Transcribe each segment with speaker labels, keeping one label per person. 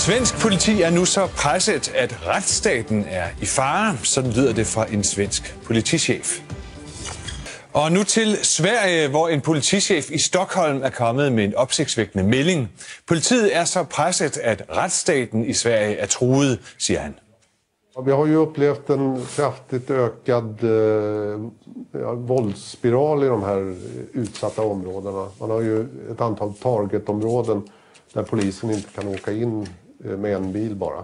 Speaker 1: Svensk politi er nu så presset, at retsstaten er i fare. Sådan lyder det fra en svensk politichef. Og nu til Sverige, hvor en politichef i Stockholm er kommet med en opsigtsvækkende melding. Politiet er så presset, at retsstaten i Sverige er truet, siger han.
Speaker 2: Vi har jo upplevt en kraftigt ökad våldsspiral i de här utsatta områdena. Man har ju ett antal targetområden där polisen inte kan åka in med en bil bara.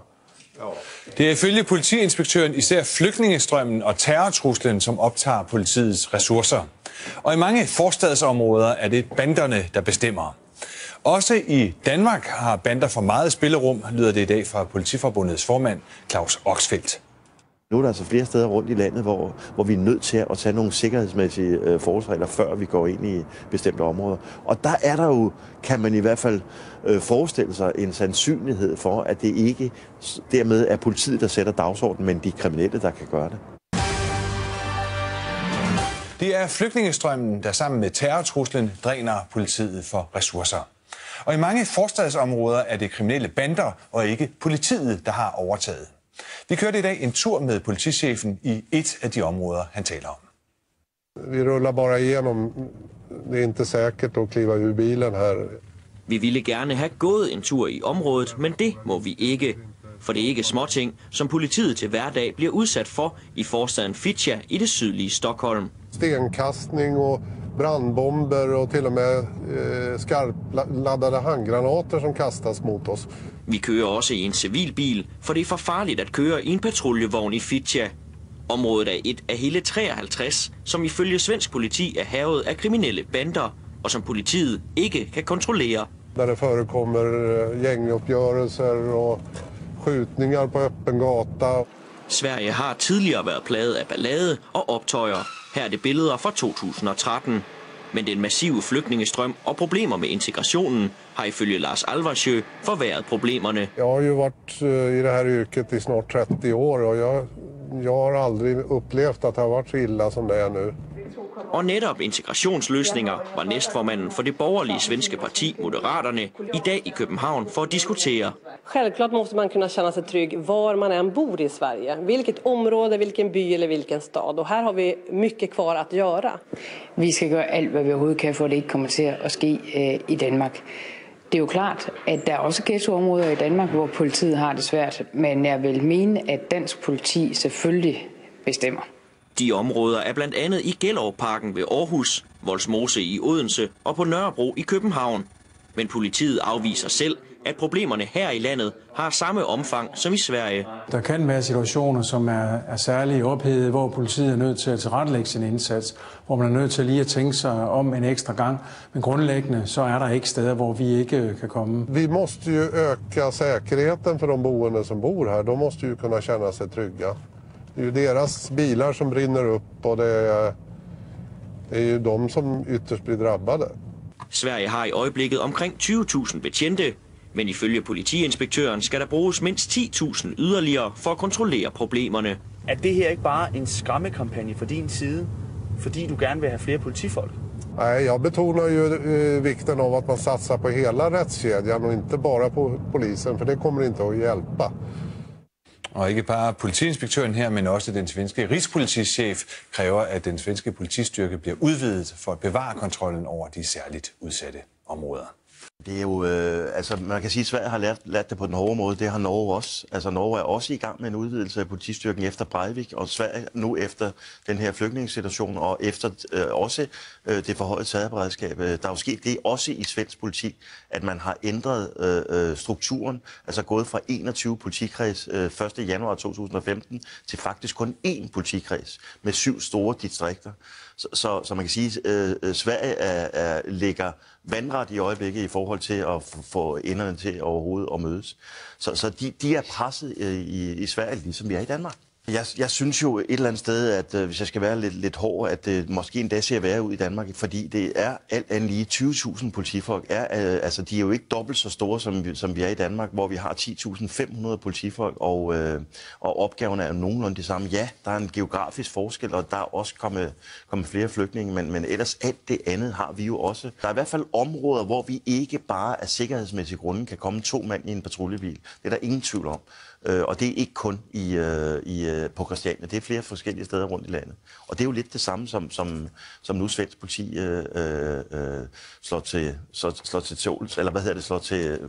Speaker 1: Det er ifølge politiinspektøren især flygtningestrømmen og terrortruslen, som optager politiets ressourcer. Og i mange forstadsområder er det banderne, der bestemmer. Også i Danmark har bander for meget spillerum, lyder det i dag fra Politiforbundets formand Claus Oxfeldt.
Speaker 3: Nu er der altså flere steder rundt i landet, hvor vi er nødt til at tage nogle sikkerhedsmæssige forholdsregler, før vi går ind i bestemte områder. Og der er der jo, kan man i hvert fald forestille sig, en sandsynlighed for, at det ikke dermed er politiet, der sætter dagsordenen, men de kriminelle, der kan gøre det.
Speaker 1: Det er flygtningestrømmen, der sammen med terrortruslen dræner politiet for ressourcer. Og i mange forstadsområder er det kriminelle bander og ikke politiet, der har overtaget. Vi kørte i dag en tur med politichefen i et af de områder, han taler om.
Speaker 2: Vi rullar bara igenom. Det er inte säkert at kliva ur bilen her.
Speaker 4: Vi ville gerne have gået en tur i området, men det må vi ikke. For det er ikke småting, som politiet til hverdag bliver udsat for i forstaden Fittja i det sydlige Stockholm.
Speaker 2: Stenkastning og brandbomber og til og med skarpladdede handgranater, som kastas mot os.
Speaker 4: Vi kører også i en civilbil, for det er for farligt at køre i en patruljevogn i Fittja. Området er et af hele 53, som ifølge svensk politi er hærget af kriminelle bander, og som politiet ikke kan kontrollere.
Speaker 2: Der det forekommer gänguppgörelser og skjutninger på öppen gata.
Speaker 4: Sverige har tidligere været plaget af ballade og optøjer. Her er det billeder fra 2013. Men den massive flygtningestrøm og problemer med integrationen har ifølge Lars Alvarsjö forværret problemerne.
Speaker 2: Jeg har jo været i det her yrket i snart 30 år, og jeg har aldrig oplevet, at det har været så illa som det er nu.
Speaker 4: Og netop integrationsløsninger var næstformanden for det borgerlige svenske parti Moderaterne i dag i København for at diskutere.
Speaker 5: Självklart måste man kunna känna sig trygg var man än bor i Sverige. Vilket område, vilken by eller vilken stad. Och här har vi mycket kvar att göra.
Speaker 6: Vi skal gøre alt, hvad vi overhovedet kan, for at det ikke kommer til at ske i Danmark. Det er jo klart, at der er også ghettoområder i Danmark, hvor politiet har det svært. Men jeg vil mene, at dansk politi selvfølgelig bestemmer.
Speaker 4: De områder er blandt andet i Gellerupparken ved Aarhus, Vollsmose i Odense og på Nørrebro i København. Men politiet afviser selv, at problemerne her i landet har samme omfang som i Sverige.
Speaker 7: Der kan være situationer, som er særligt ophedede, hvor politiet er nødt til at tilrettelægge sin indsats, hvor man er nødt til lige at tænke sig om en ekstra gang. Men grundlæggende så er der ikke steder, hvor vi ikke kan komme.
Speaker 2: Vi måste ju öka säkerheten för de boende som bor här. De måste ju kunna känna sig trygga. Det är ju deras bilar som brinner upp og det är ju de som ytterst blir drabbade.
Speaker 4: Sverige har i øjeblikket omkring 20.000 betjente, men ifølge politiinspektøren skal der bruges mindst 10.000 yderligere for at kontrollere problemerne.
Speaker 8: Er det her ikke bare en skræmmekampagne fra din side, fordi du gerne vil have flere politifolk?
Speaker 2: Nej, jag betonar ju vikten av att man satsar på hela rättskedjan och inte bara på polisen, för det kommer inte att hjälpa.
Speaker 1: Og ikke bare politiinspektøren her, men også den svenske rigspolitichef kræver, at den svenske politistyrke bliver udvidet for at bevare kontrollen over de særligt udsatte områder.
Speaker 3: Det er jo, altså man kan sige, at Sverige har lært det på den hårde måde, det har Norge også. Altså Norge er også i gang med en udvidelse af politistyrken efter Breivik, og Sverige nu efter den her flygtningesituation, og efter også det forhøjede terrorberedskab. Der er jo sket det også i svensk politi, at man har ændret strukturen, altså gået fra 21 politikreds 1. januar 2015 til faktisk kun 1 politikreds med 7 store distrikter. Så man kan sige, at Sverige ligger vandret i øjeblikket i forhold til at få enderne til overhovedet at mødes. Så de er presset i Sverige, ligesom vi er i Danmark. Jeg synes jo et eller andet sted, at hvis jeg skal være lidt hård, at det måske endda ser værre ud i Danmark, fordi det er alt andet lige 20.000 politifolk. Altså, de er jo ikke dobbelt så store, som vi er i Danmark, hvor vi har 10.500 politifolk, og opgaverne er jo nogenlunde det samme. Ja, der er en geografisk forskel, og der er også kommet flere flygtninge, men ellers alt det andet har vi jo også. Der er i hvert fald områder, hvor vi ikke bare af sikkerhedsmæssige grunde kan komme 2 mand i en patruljebil. Det er der ingen tvivl om. Og det er ikke kun på Christiania, det er flere forskellige steder rundt i landet. Og det er jo lidt det samme, som nu svensk politi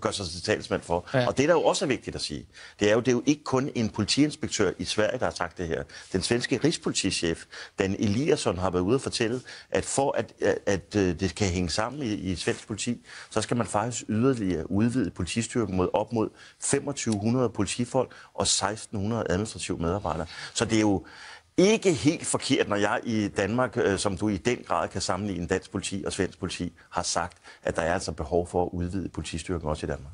Speaker 3: gør sig til talsmand for. Ja. Og det, der jo også er vigtigt at sige, det er jo ikke kun en politiinspektør i Sverige, der har sagt det her. Den svenske rigspolitichef, Dan Eliasson, har været ude og fortælle, at for at det kan hænge sammen i svensk politi, så skal man faktisk yderligere udvide politistyrken op mod 2.500 politifolk og 1.600 administrative medarbejdere. Så det er jo ikke helt forkert, når jeg i Danmark, som du i den grad kan sammenligne dansk politi og svensk politi, har sagt, at der er altså behov for at udvide politistyrken også i Danmark.